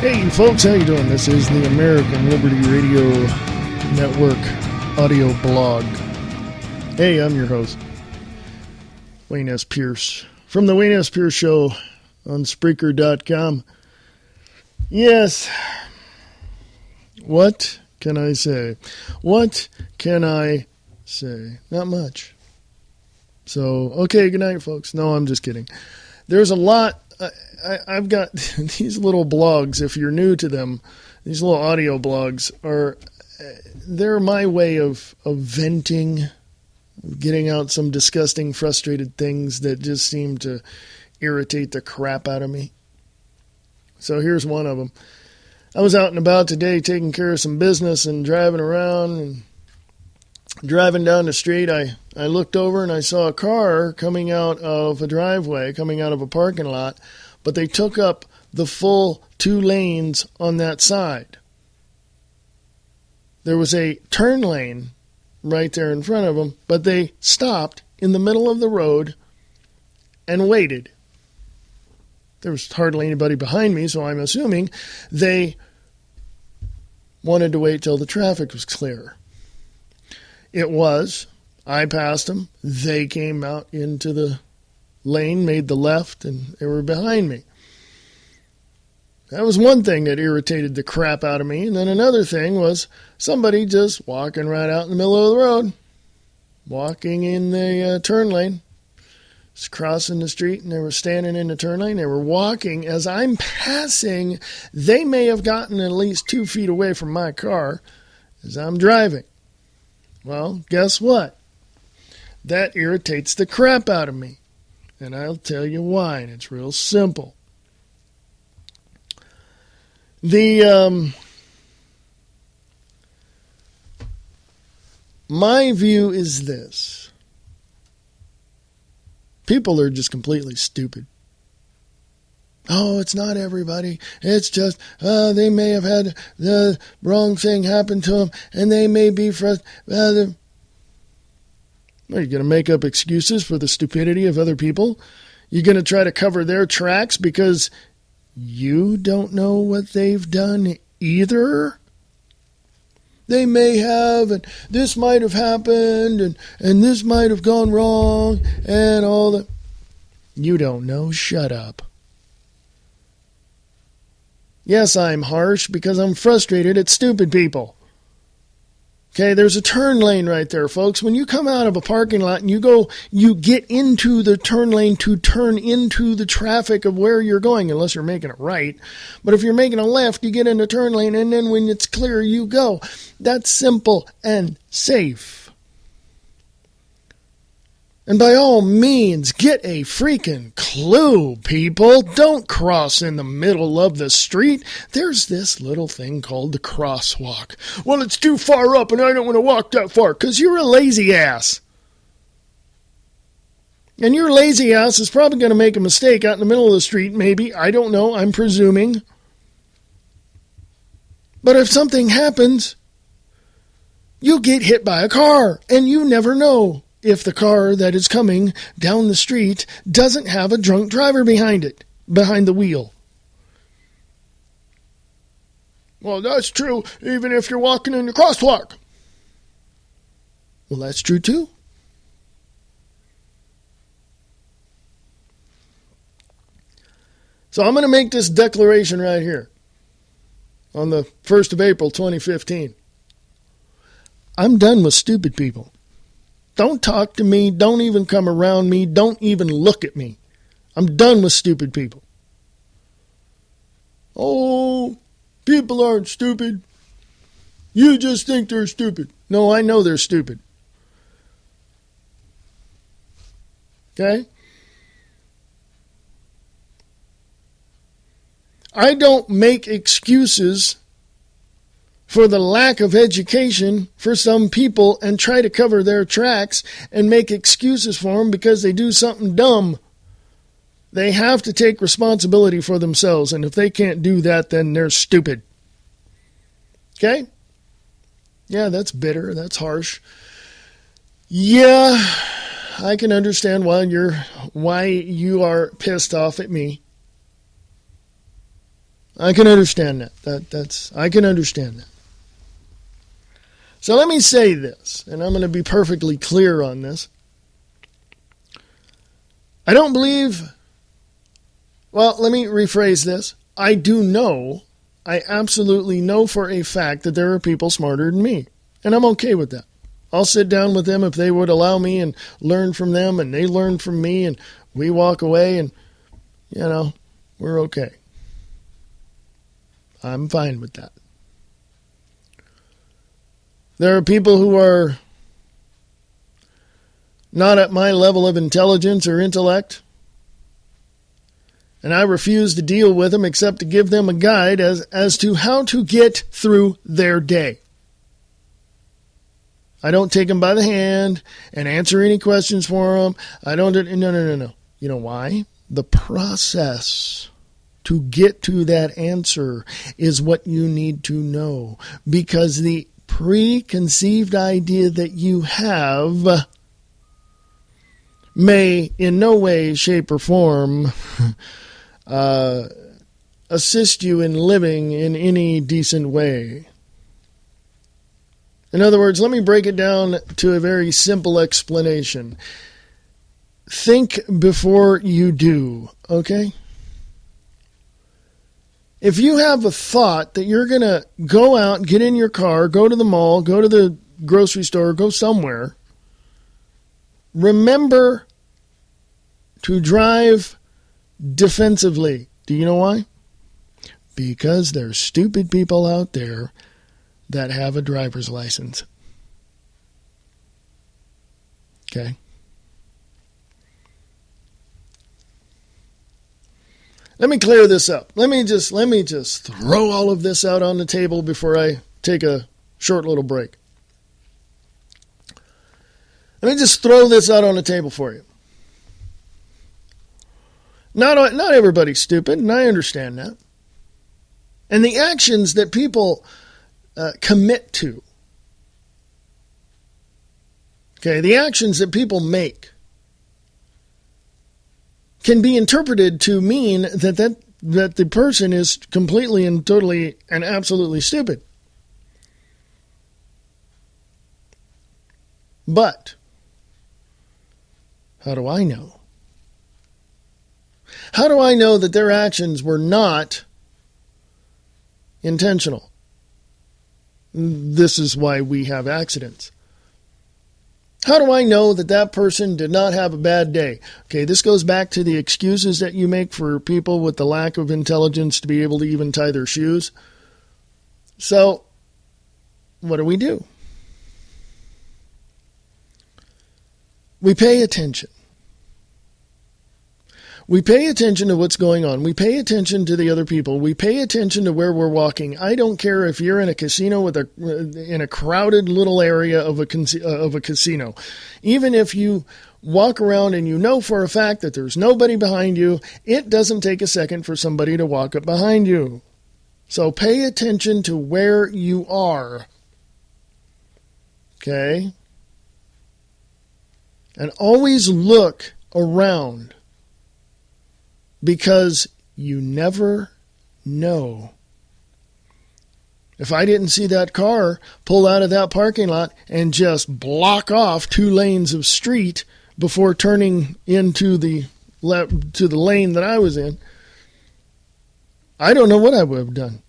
Hey folks, how you doing? This is the American Liberty Radio Network audio blog. Hey, I'm your host, Wayne S. Pierce, from the Wayne S. Pierce Show on Spreaker.com. Yes, what can I say? What can I say? Not much. So, okay, good night, folks. No, I'm just kidding. There's a lot. I've got these little blogs. If you're new to them, these little audio blogs they're my way of venting, getting out some disgusting, frustrated things that just seem to irritate the crap out of me. So here's one of them. I was out and about today taking care of some business and driving around, and driving down the street, I looked over and I saw a car coming out of a driveway, coming out of a parking lot, but they took up the full 2 lanes on that side. There was a turn lane right there in front of them, but they stopped in the middle of the road and waited. There was hardly anybody behind me, so I'm assuming they wanted to wait till the traffic was clear. It was. I passed them. They came out into the lane, made the left, and they were behind me. That was one thing that irritated the crap out of me. And then another thing was somebody just walking right out in the middle of the road, walking in the turn lane, just crossing the street, and they were standing in the turn lane. They were walking as I'm passing. They may have gotten at least 2 feet away from my car as I'm driving. Well, guess what? That irritates the crap out of me. And I'll tell you why, and it's real simple. My view is this. People are just completely stupid. Oh, it's not everybody. It's just, they may have had the wrong thing happen to them, and they may be frustrated. Are you going to make up excuses for the stupidity of other people? You're going to try to cover their tracks because you don't know what they've done either? They may have, and this might have happened, and this might have gone wrong, and all that. You don't know? Shut up. Yes, I'm harsh because I'm frustrated at stupid people. Okay, there's a turn lane right there, folks. When you come out of a parking lot and you get into the turn lane to turn into the traffic of where you're going, unless you're making it right. But if you're making a left, you get in the turn lane, and then when it's clear, you go. That's simple and safe. And by all means, get a freaking clue, people. Don't cross in the middle of the street. There's this little thing called the crosswalk. Well, it's too far up and I don't want to walk that far because you're a lazy ass. And your lazy ass is probably going to make a mistake out in the middle of the street, maybe. I don't know. I'm presuming. But if something happens, you'll get hit by a car, and you never know if the car that is coming down the street doesn't have a drunk driver behind the wheel. Well, that's true, even if you're walking in the crosswalk. Well, that's true too. So I'm going to make this declaration right here on the 1st of April, 2015. I'm done with stupid people. Don't talk to me. Don't even come around me. Don't even look at me. I'm done with stupid people. Oh, people aren't stupid. You just think they're stupid. No, I know they're stupid. Okay? I don't make excuses for the lack of education for some people and try to cover their tracks and make excuses for them because they do something dumb. They have to take responsibility for themselves, and if they can't do that, then they're stupid. Okay? Yeah, that's bitter. That's harsh. Yeah, I can understand why you are pissed off at me. I can understand that. I can understand that. So let me say this, and I'm going to be perfectly clear on this. I don't believe, well, let me rephrase this. I absolutely know for a fact that there are people smarter than me, and I'm okay with that. I'll sit down with them if they would allow me and learn from them, and they learn from me, and we walk away, and, we're okay. I'm fine with that. There are people who are not at my level of intelligence or intellect, and I refuse to deal with them except to give them a guide as to how to get through their day. I don't take them by the hand and answer any questions for them. No. You know why? The process to get to that answer is what you need to know, because the preconceived idea that you have may in no way, shape, or form assist you in living in any decent way. In other words, let me break it down to a very simple explanation. Think before you do, okay? If you have a thought that you're going to go out, get in your car, go to the mall, go to the grocery store, go somewhere, remember to drive defensively. Do you know why? Because there's stupid people out there that have a driver's license. Okay? Let me clear this up. Let me just throw all of this out on the table before I take a short little break. Let me just throw this out on the table for you. Not everybody's stupid, and I understand that. And the actions that people commit to, okay, the actions that people make, can be interpreted to mean that the person is completely and totally and absolutely stupid. But how do I know? How do I know that their actions were not intentional? This is why we have accidents. How do I know that that person did not have a bad day? Okay, this goes back to the excuses that you make for people with the lack of intelligence to be able to even tie their shoes. So, what do? We pay attention. We pay attention to what's going on. We pay attention to the other people. We pay attention to where we're walking. I don't care if you're in a casino in a crowded little area of a casino. Even if you walk around and you know for a fact that there's nobody behind you, it doesn't take a second for somebody to walk up behind you. So pay attention to where you are. Okay? And always look around. Because you never know. If I didn't see that car pull out of that parking lot and just block off 2 lanes of street before turning into the lane that I was in, I don't know what I would have done.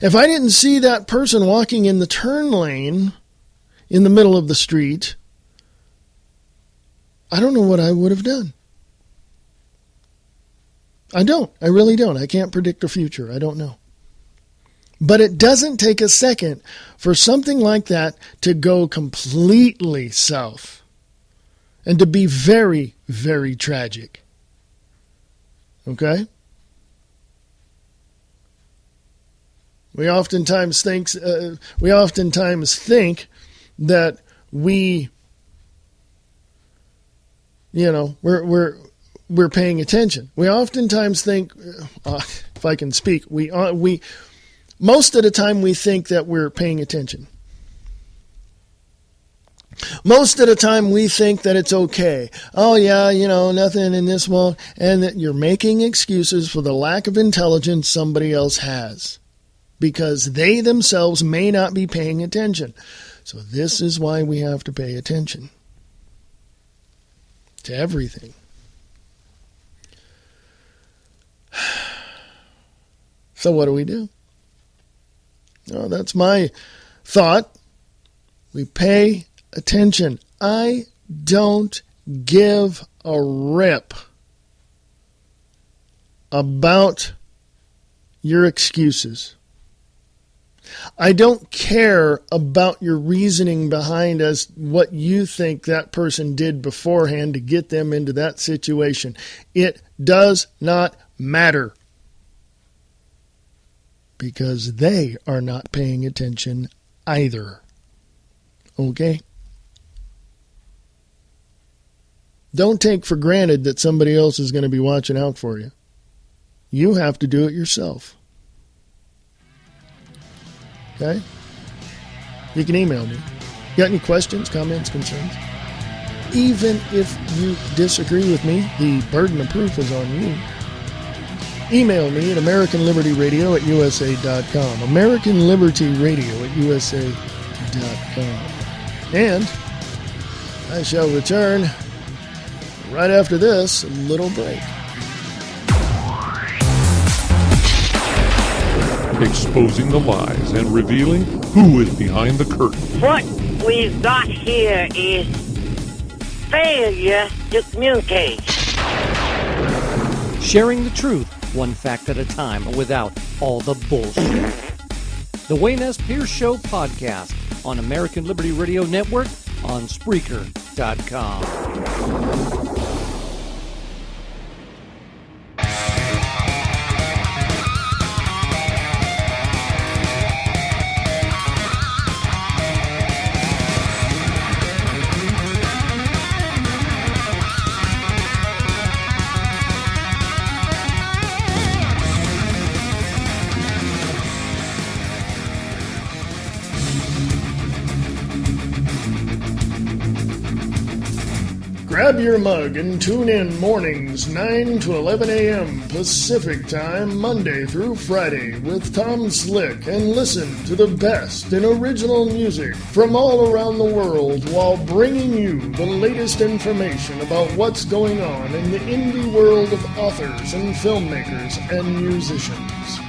If I didn't see that person walking in the turn lane in the middle of the street, I don't know what I would have done. I don't. I really don't. I can't predict the future. I don't know. But it doesn't take a second for something like that to go completely south and to be very, very tragic. Okay? We oftentimes think that we're paying attention. We oftentimes think, if I can speak, we most of the time we think that we're paying attention. Most of the time we think that it's okay. Oh yeah, nothing in this world. And that you're making excuses for the lack of intelligence somebody else has. Because they themselves may not be paying attention. So this is why we have to pay attention. To everything. So what do? Oh, that's my thought. We pay attention. I don't give a rip about your excuses. I don't care about your reasoning behind what you think that person did beforehand to get them into that situation. It does not matter. Because they are not paying attention either. Okay? Don't take for granted that somebody else is going to be watching out for you. You have to do it yourself. Okay? You can email me. Got any questions, comments, concerns? Even if you disagree with me, the burden of proof is on you. Email me at AmericanLibertyRadio@USA.com. AmericanLibertyRadio@USA.com. And I shall return right after this little break. Exposing the lies and revealing who is behind the curtain. What we've got here is failure to communicate. Sharing the truth, one fact at a time, without all the bullshit. The Wayne S. Pierce Show podcast on American Liberty Radio Network on Spreaker.com. Grab your mug and tune in mornings 9 to 11 a.m. Pacific Time, Monday through Friday with Tom Slick, and listen to the best in original music from all around the world while bringing you the latest information about what's going on in the indie world of authors and filmmakers and musicians.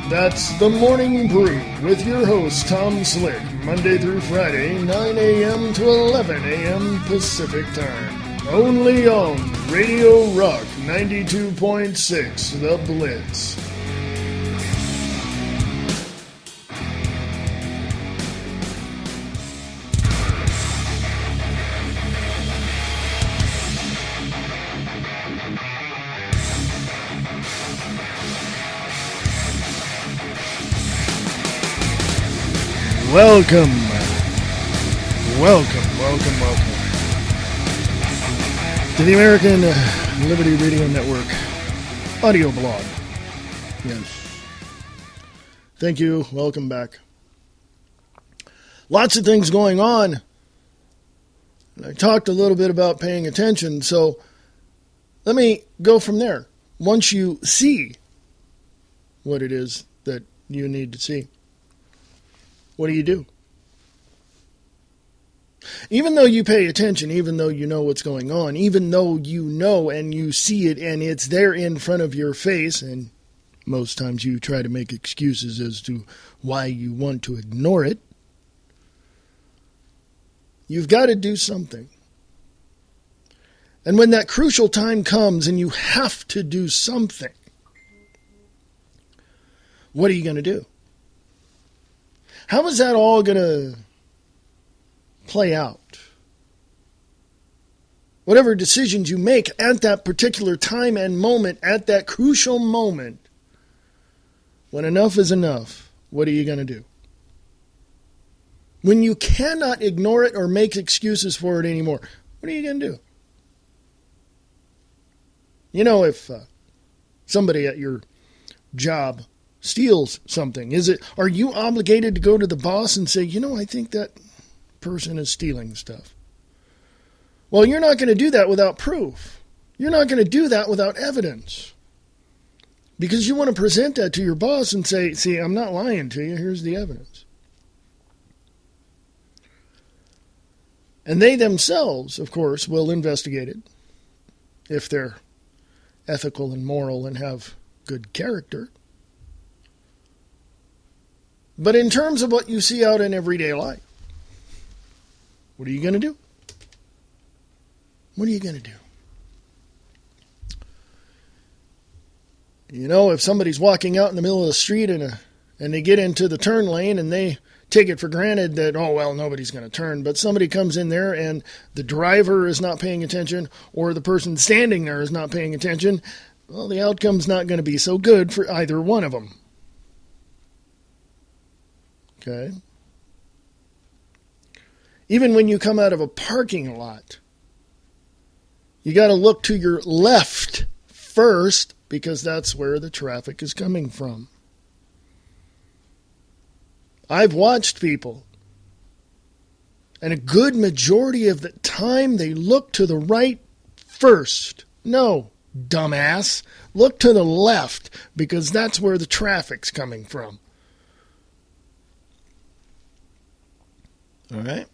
That's The Morning Brew with your host, Tom Slick, Monday through Friday, 9 a.m. to 11 a.m. Pacific Time. Only on Radio Rock 92.6, The Blitz. Welcome. To the American Liberty Radio Network audio blog. Yes. Thank you. Welcome back. Lots of things going on. And I talked a little bit about paying attention, so let me go from there. Once you see what it is that you need to see, what do? Even though you pay attention, even though you know what's going on, even though you know and you see it and it's there in front of your face, and most times you try to make excuses as to why you want to ignore it, you've got to do something. And when that crucial time comes and you have to do something, what are you going to do? How is that all going to play out? Whatever decisions you make at that particular time and moment, at that crucial moment, when enough is enough, what are you going to do? When you cannot ignore it or make excuses for it anymore, what are you going to do? You know, if somebody at your job steals something, are you obligated to go to the boss and say, I think that person is stealing stuff? Well, you're not going to do that without proof. You're not going to do that without evidence. Because you want to present that to your boss and say, see, I'm not lying to you. Here's the evidence. And they themselves, of course, will investigate it if they're ethical and moral and have good character. But in terms of what you see out in everyday life, what are you going to do? What are you going to do? You know, if somebody's walking out in the middle of the street and they get into the turn lane and they take it for granted that, oh, well, nobody's going to turn. But somebody comes in there and the driver is not paying attention or the person standing there is not paying attention, well, the outcome's not going to be so good for either one of them. Okay? Even when you come out of a parking lot, you got to look to your left first because that's where the traffic is coming from. I've watched people, and a good majority of the time they look to the right first. No, dumbass. Look to the left because that's where the traffic's coming from. All right?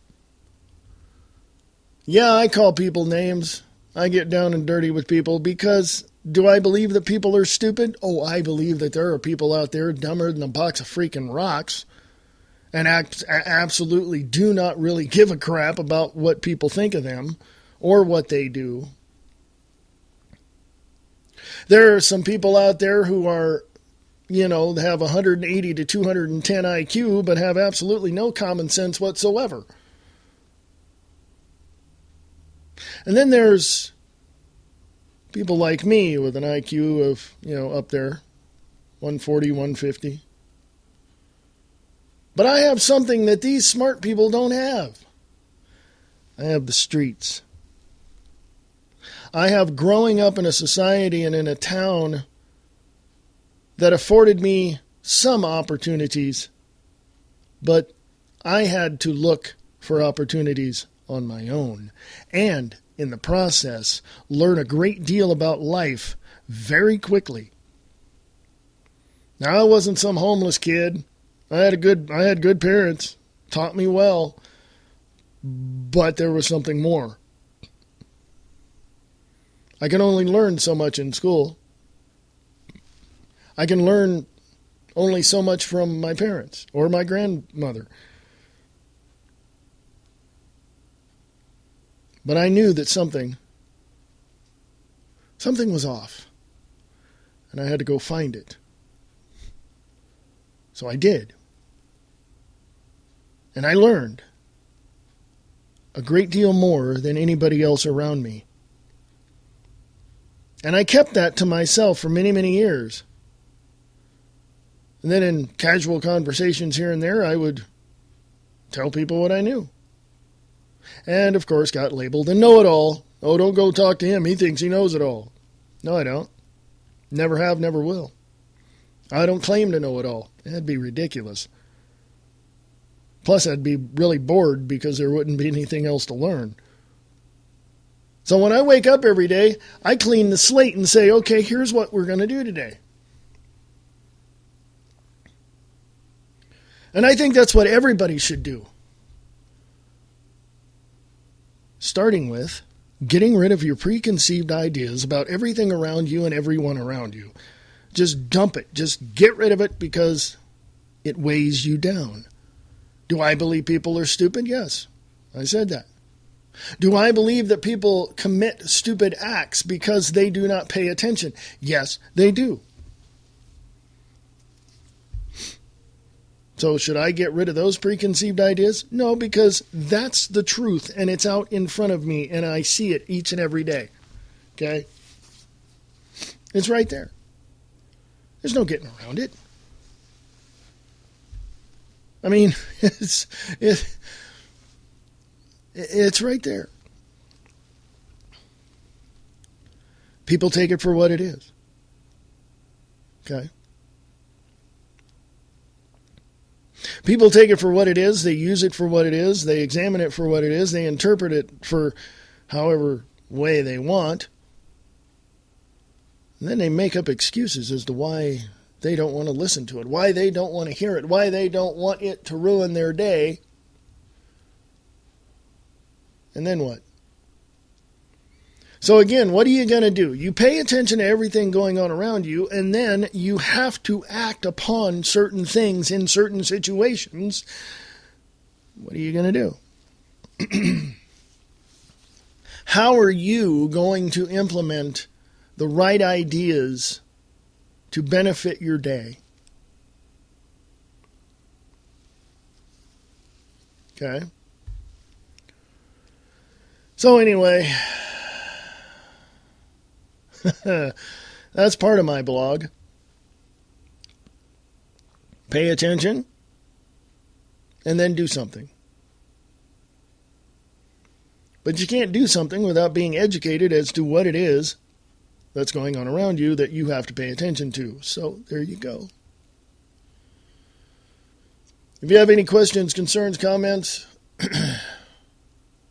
Yeah, I call people names. I get down and dirty with people because do I believe that people are stupid? Oh, I believe that there are people out there dumber than a box of freaking rocks and absolutely do not really give a crap about what people think of them or what they do. There are some people out there who are, you know, have 180 to 210 IQ but have absolutely no common sense whatsoever. And then there's people like me with an IQ of, you know, up there, 140, 150. But I have something that these smart people don't have. I have the streets. I have growing up in a society and in a town that afforded me some opportunities, but I had to look for opportunities on my own. And in the process, learn a great deal about life very quickly. Now, I wasn't some homeless kid. I had good parents, taught me well, but there was something more. I can only learn so much in school. I can learn only so much from my parents or my grandmother. But I knew that something was off, and I had to go find it. So I did. And I learned a great deal more than anybody else around me. And I kept that to myself for many, many years. And then in casual conversations here and there, I would tell people what I knew. And, of course, got labeled a know-it-all. Oh, don't go talk to him. He thinks he knows it all. No, I don't. Never have, never will. I don't claim to know it all. That'd be ridiculous. Plus, I'd be really bored because there wouldn't be anything else to learn. So when I wake up every day, I clean the slate and say, okay, here's what we're going to do today. And I think that's what everybody should do. Starting with getting rid of your preconceived ideas about everything around you and everyone around you. Just dump it. Just get rid of it because it weighs you down. Do I believe people are stupid? Yes, I said that. Do I believe that people commit stupid acts because they do not pay attention? Yes, they do. So should I get rid of those preconceived ideas? No, because that's the truth, and it's out in front of me, and I see it each and every day. Okay? It's right there. There's no getting around it. I mean, it's right there. People take it for what it is. Okay? People take it for what it is. They use it for what it is. They examine it for what it is. They interpret it for however way they want. And then they make up excuses as to why they don't want to listen to it, why they don't want to hear it, why they don't want it to ruin their day. And then what? So again, what are you going to do? You pay attention to everything going on around you, and then you have to act upon certain things in certain situations. What are you going to do? How are you going to implement the right ideas to benefit your day? Okay. So anyway, that's part of my blog. Pay attention and then do something. But you can't do something without being educated as to what it is that's going on around you that you have to pay attention to. So there you go. If you have any questions, concerns, comments,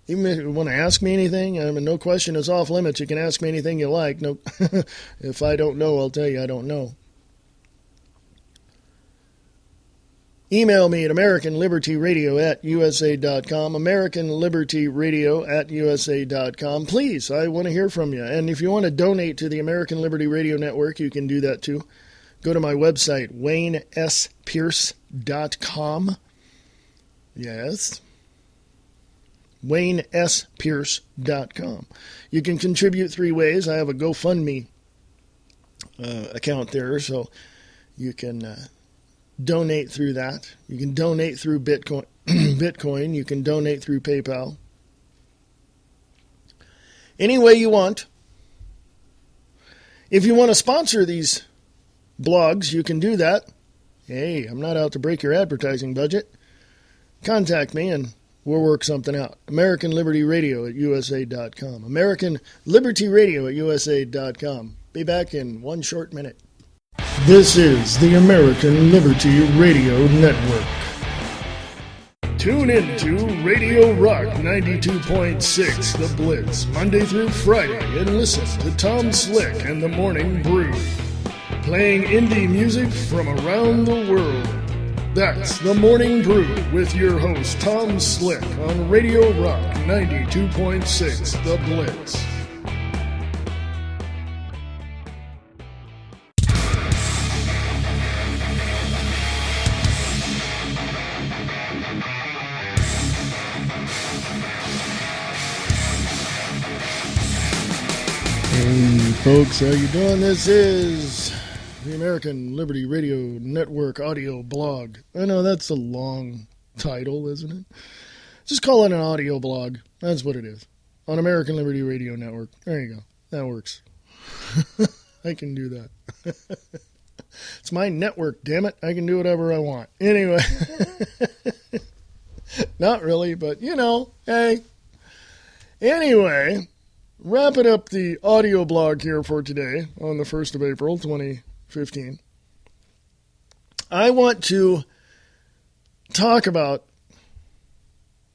even if you want to ask me anything, I mean, no question is off limits. You can ask me anything you like. No, if I don't know, I'll tell you I don't know. Email me at AmericanLibertyRadio@USA.com, AmericanLibertyRadio@USA.com. Please, I want to hear from you. And if you want to donate to the American Liberty Radio Network, you can do that too. Go to my website, WayneSPierce.com. Yes. WayneSPierce.com. You can contribute 3 ways. I have a GoFundMe account there, so you can donate through that. You can donate through Bitcoin. You can donate through PayPal. Any way you want. If you want to sponsor these blogs, you can do that. Hey, I'm not out to break your advertising budget. Contact me and we'll work something out. American Liberty Radio at USA.com. American Liberty Radio at USA.com. Be back in 1 short minute. This is the American Liberty Radio Network. Tune in to Radio Rock 92.6 The Blitz, Monday through Friday, and listen to Tom Slick and the Morning Brew, playing indie music from around the world. That's The Morning Brew with your host Tom Slick on Radio Rock 92.6 The Blitz. Hey folks, how you doing? This is the American Liberty Radio Network audio blog. I know that's a long title, isn't it? Just call it an audio blog. That's what it is. On American Liberty Radio Network. There you go. That works. I can do that. It's my network, damn it. I can do whatever I want. Anyway. Not really, but you know, hey. Anyway, wrapping up the audio blog here for today on the 1st of April, 2015. I want to talk about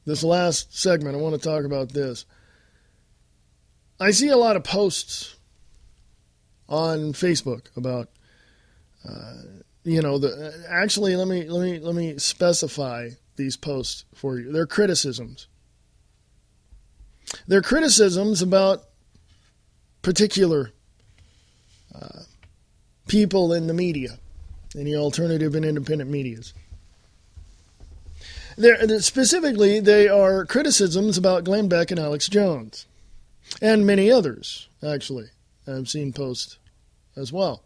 this last segment. I want to talk about this. I see a lot of posts on Facebook about, actually, let me specify these posts for you. They're criticisms. They're criticisms about particular people in the media, in the alternative and independent medias. Specifically, they are criticisms about Glenn Beck and Alex Jones, and many others, actually. I've seen posts as well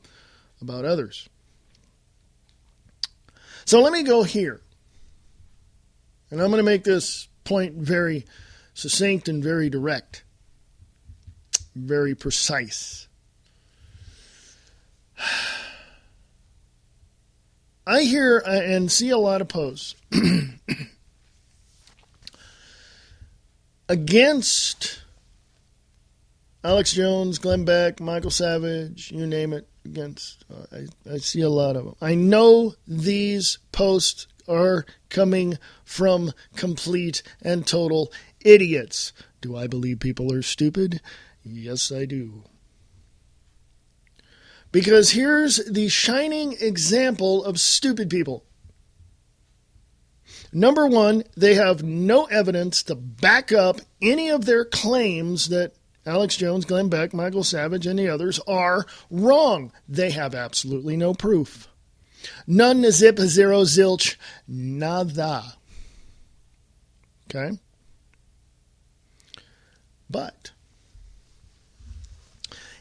about others. So let me go here. And I'm going to make this point very succinct and very direct, very precise. I hear and see a lot of posts against Alex Jones, Glenn Beck, Michael Savage, you name it. Against, I see a lot of them. I know these posts are coming from complete and total idiots. Do I believe people are stupid? Yes, I do. Because here's the shining example of stupid people. Number one, they have no evidence to back up any of their claims that Alex Jones, Glenn Beck, Michael Savage, and the others are wrong. They have absolutely no proof. None, zip, zero, zilch, nada. Okay? But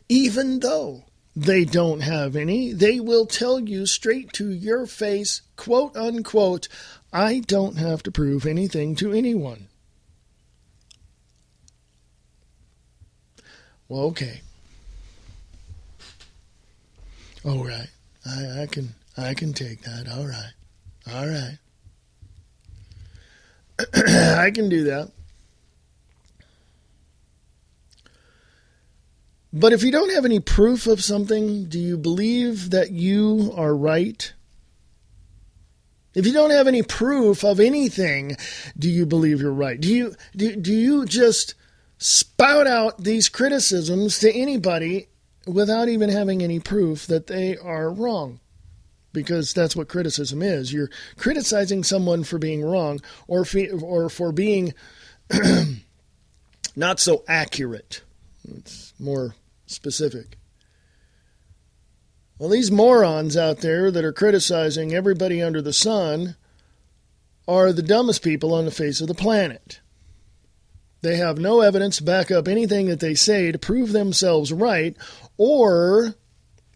even though they don't have any, they will tell you straight to your face, quote unquote, I don't have to prove anything to anyone. Well, okay. All right. I can take that. All right. I can do that. But if you don't have any proof of something, do you believe that you are right? If you don't have any proof of anything, do you believe you're right? Do you just spout out these criticisms to anybody without even having any proof that they are wrong? Because that's what criticism is. You're criticizing someone for being wrong or for being not so accurate. It's more specific. Well, these morons out there that are criticizing everybody under the sun are the dumbest people on the face of the planet. They have no evidence to back up anything that they say to prove themselves right, or,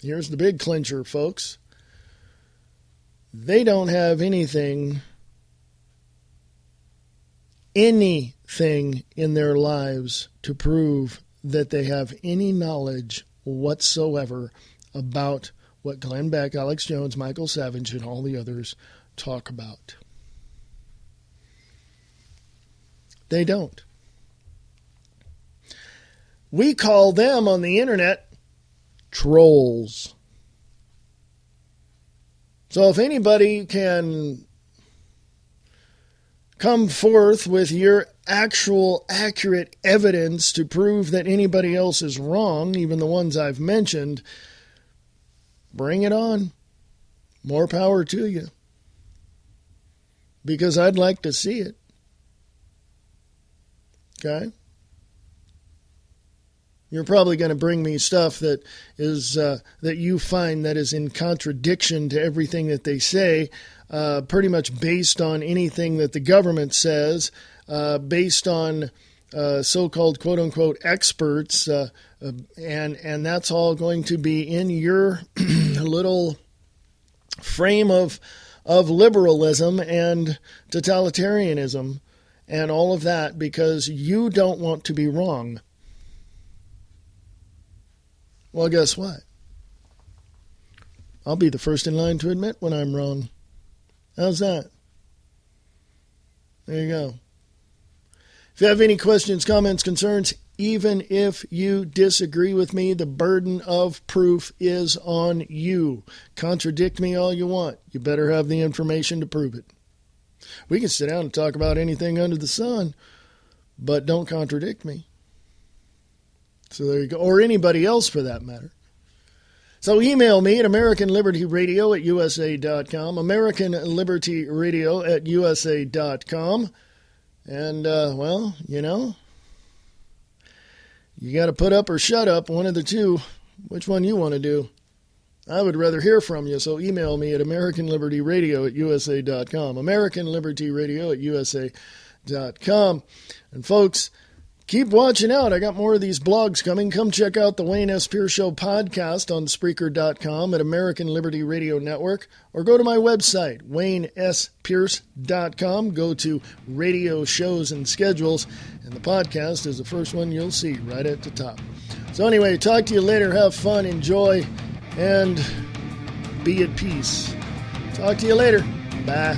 here's the big clincher, folks, they don't have anything in their lives to prove that they have any knowledge whatsoever about what Glenn Beck, Alex Jones, Michael Savage, and all the others talk about. They don't. We call them on the internet trolls. So if anybody can come forth with your actual accurate evidence to prove that anybody else is wrong, even the ones I've mentioned, bring it on. More power to you. Because I'd like to see it. Okay? You're probably going to bring me stuff that is that you find that is in contradiction to everything that they say, pretty much based on anything that the government says, based on so-called quote-unquote experts, and that's all going to be in your little frame of liberalism and totalitarianism and all of that because you don't want to be wrong. Well, guess what? I'll be the first in line to admit when I'm wrong. How's that? There you go. If you have any questions, comments, concerns, even if you disagree with me, the burden of proof is on you. Contradict me all you want. You better have the information to prove it. We can sit down and talk about anything under the sun, but don't contradict me. So there you go. Or anybody else for that matter. So email me at AmericanLibertyRadio@USA.com, AmericanLibertyRadio@USA.com. And, well, you know, you got to put up or shut up, one of the two. Which one you want to do? I would rather hear from you, so email me at AmericanLibertyRadio@USA.com, AmericanLibertyRadio@USA.com. And, folks, keep watching out. I got more of these blogs coming. Come check out the Wayne S. Pierce Show podcast on Spreaker.com at American Liberty Radio Network, or go to my website, WayneSPierce.com. Go to radio shows and schedules, and the podcast is the first one you'll see right at the top. So anyway, talk to you later. Have fun, enjoy, and be at peace. Talk to you later. Bye.